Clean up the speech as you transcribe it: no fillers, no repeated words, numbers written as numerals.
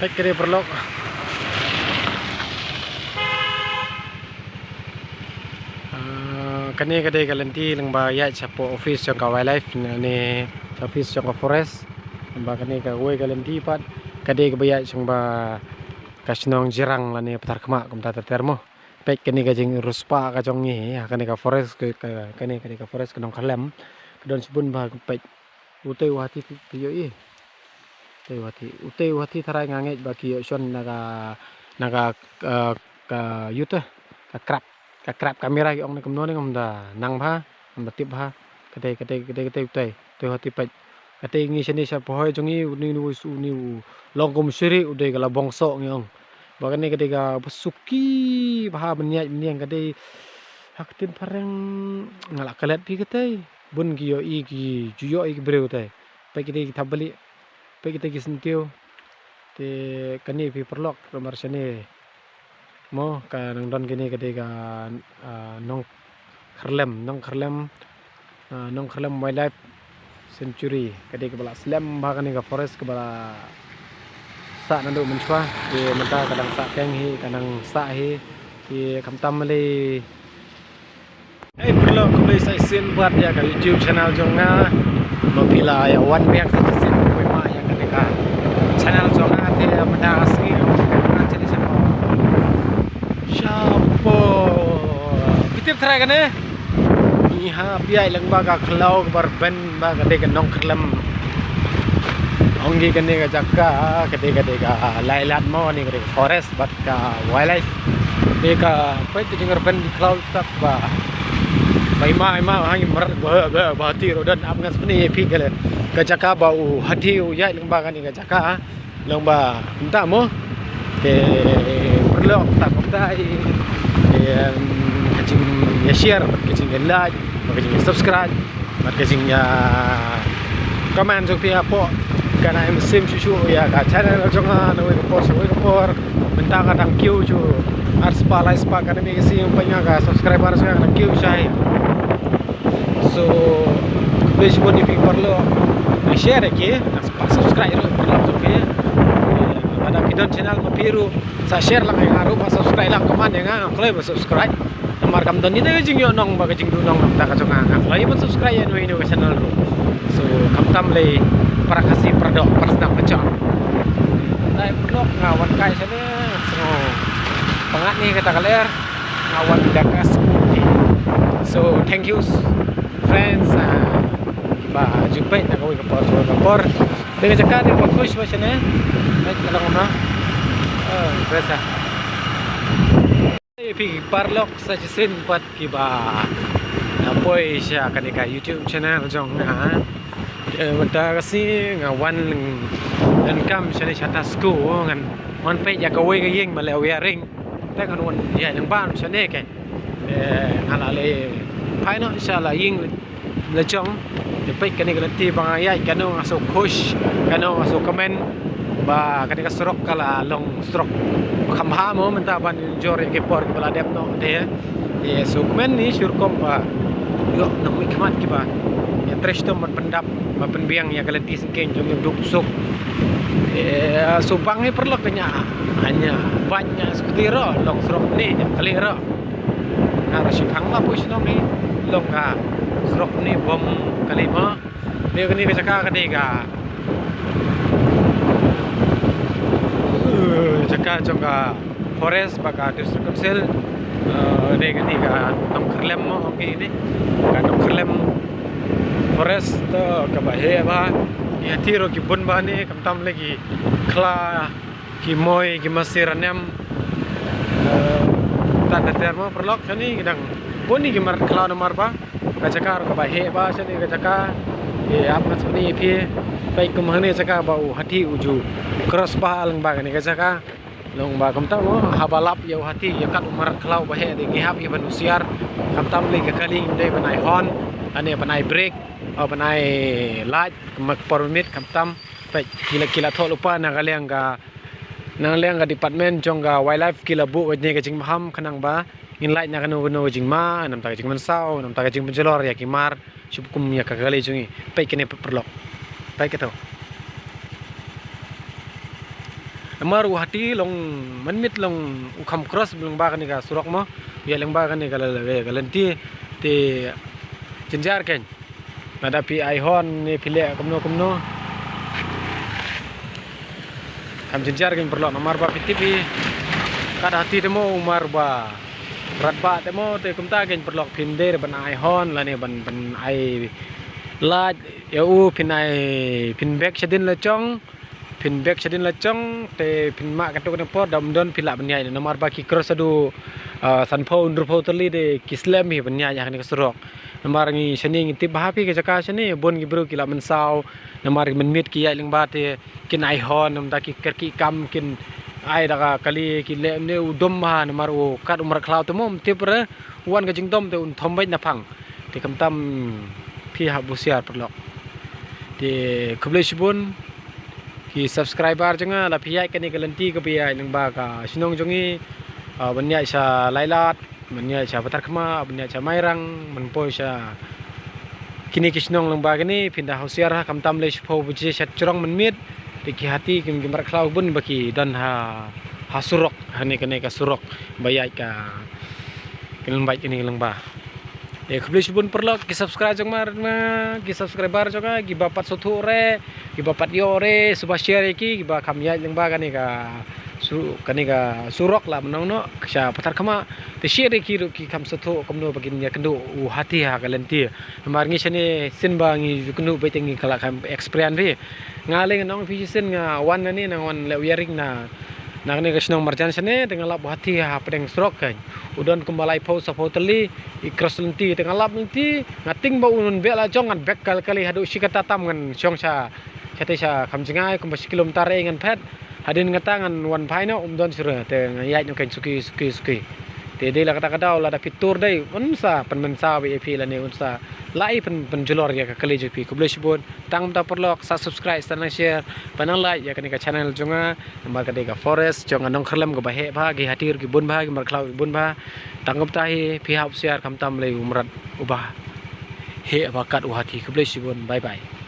Baik kini perlu kani kadai kalanti lengba ya capo office yang ka wildlife ni office yang ka forest lengba kani ka wei kalanti pat kadai ka baya ba kasnong jirang lani patar kema kum tata termo baik kani ka jing ruspa ka jong ni kani ka forest kani ka forest kanong kalem kadon subun ba baik utei wati piyo i utei wati tarai nganget ba kiyo shon naga ka yuta ka krap kamera ki ong na kumno ni ngomda nang bha ngomda tip bha kadai utei wati pa kadai ngi sini sa pohoi jongi uni long kum siri udai kala bongso ngi ong ba kani kadai ka besuki bha beniang kadai haktin pareng ngalak kalet pi kadai bun kiyo i ki juyo i ki breu tai pa kadai kita beli pa kita ki sentiu te kani pi perlok nomor sini mo ka nang don kini kadai ka nong kherlem wildlife sanctuary kadai ka bala slam ba kani ka forest ka bala sa nandu menchwa di menta kadang sa keng hi kadang sa hi di kamtam mali perlu kembali saya sin buat ya ka YouTube channel jonga mapila ya one week saja sin koi ma ya kadika channel jonga te menta asli nanti di sana siapa kita try kan iha biai lang baga klau barben baga de nong khlem onggi kan ga jakka kadika lailat mo ni kadika forest bat ka wildlife de ka pai ti ngarben di klau tak ba bai ma hangi mar ba ti rodan ap ngas ni pi kale ka jakka ba u hati u yai lang baga ni ga jakka lang ba minta mo te perlu tak komdai kacing ya share kacing ya like kacing ya subscribe kacing ya comment jok pia po kana em sim chu ya ka channel jonga no we ko minta ka thank you chu arspa like spa kana mi sim panya ka subscriber sa thank you sai so please boni pi perlu share ke subscribe ro jok ke ada kidon channel mapiru sa share lang ang aro pa subscribe lang kaman nga klay ba subscribe namar kam don ni te jing yo nong ba jing du nong ta ka jonga klay ba subscribe yan we ka channel ro so kam tam lay para kasih perdok persnap pecah dai blok ngawan kai sana so pangat ni kata kaler ngawan dakas so thank you friends ba jumpa na kau kapor dengan cakap ni bagus macam ni baik kalau ngomong biasa pi parlok saja sin buat kiba apoi siya kanika YouTube channel jong na mata kasi ngawan dan kam sini chata sku ngan man pe ya ka we ka yeng ma le wearing ta kan won ya yang ban sini ke ala le pai no inshallah yeng le chong de pe kani garanti bang ya kanu aso push kanu aso comment ba kani ka strok kala long strok kham ha mo menta ban jore ke por ke bala dep no de so comment ni surkom ba yo nang mi kmat ki ba ya tresh to pendap penbiang ya kalanti sengkeng jong yang duk subang ni perlu kenya hanya banyak sekutiro long strok ni kalira harus hang la push no ni long ka strok ni bom kalima dia kini ka caka kadega caka jonga forest baka district council de kini ka nong kherlem mo ni ka nong kherlem forest ka bahe ba ya tiro ki bun ba ni kamtam lagi kla ki moy ki masiranem tanda termo perlok sani gedang bun ni ki mar kla nomor ba ka cakar ka bahe ba sani ka caka ap ngas ni pi pai kum hane caka ba u hati uju cross ba lang ba ni ka caka long ba kamtam mo habalap ya hati ya kat umar klau bahe de ngihap ya manusiar kamtam lagi ka kaling dai banai hon ane banai break banai light mak permit kamtam pai kila tho lupa na kaliang ka department jong ga wildlife kila bu wajne ka jing maham kanang ba in light na kanu jing ma nam ta jing mansau nam ta jing penjelor ya kimar subkum ya ka kali jungi pai kene perlok pai keto Namar hati long menmit long ukam cross belum ba kan ka surok mo ya lang ba kan ka galanti te jenjar ken nada pi ai hon ni pile kumno kam jenjar ken perlo namar ba pitipi kada hati demo umar ba berat ba demo te kumta ken perlo pinde ban ai hon la ne ban ai la ya pin ai pin back sedin la chong pin back sedin la chong te pin mak katuk ne por dam don pila banyai nomor ba ki cross adu sanpho undur pho tali de kislam hi banyai ya kan surok nomor ngi seni ngi tip hapi ke jaka seni bon gi bro kila mensau nomor men mit ki ya ling ba te kin ai hon nam da ki kerki kam kin ai da kali ki le ne udom ma nomor o kat umar klau te mom tip re wan ga jingdom te un thom bai na phang te kam tam phi ha busiar perlok te kublai sibun ki subscriber janga la piyai kani galanti ka piyai nang ba ka sinong jongi banyai sa lailat banyai sa patar khama banyai sa mairang manpoi sa kini kisnong lang ba gani pindah hausiar ha kamtam le sipho buji sat curang menmit te ki hati kim gimar khlau bun baki dan ha surok hani kani ka surok bayai ka kin bai kini lang ba kublai sibun perlo ki subscribe jong mar ki subscriber jong ki bapat sotu re ki bapat yo re suba share ki ba kamya jeng ba kani ka surok la menong no ksa patar kama te share ki kam sotu komno bagin ya kendo hati ha galanti mar ngi sene sin ba ngi kendo betengi kala kam experience ri ngale nong fi sin nga wan ni nang wan le wiring na nang kasnong marjan sene dengan lap hati ha pedeng strok kan udon kumbalai pau sa tali ikros lenti dengan lap lenti ngating ba unun be la jongan bek kali hadu sikata tam ngan syong sa chate sa kamjingai kumbas kilometer ngan pet hadin ngatangan wan phaino don sura te yai no kan suki te de la kata la da fitur dai unsa penmensa VIP la ne unsa lai penjulor ya kali JP kublai sibun tang ta perlok sa subscribe dan share panang like ya ka channel jonga nomor ka forest jonga nong khrlam ga bahe ba gi hatir gi bun ba gi mar khlau bun ba tanggap tahi pihak share kam tam le umrat ubah he bakat uhati kublai sibun bye bye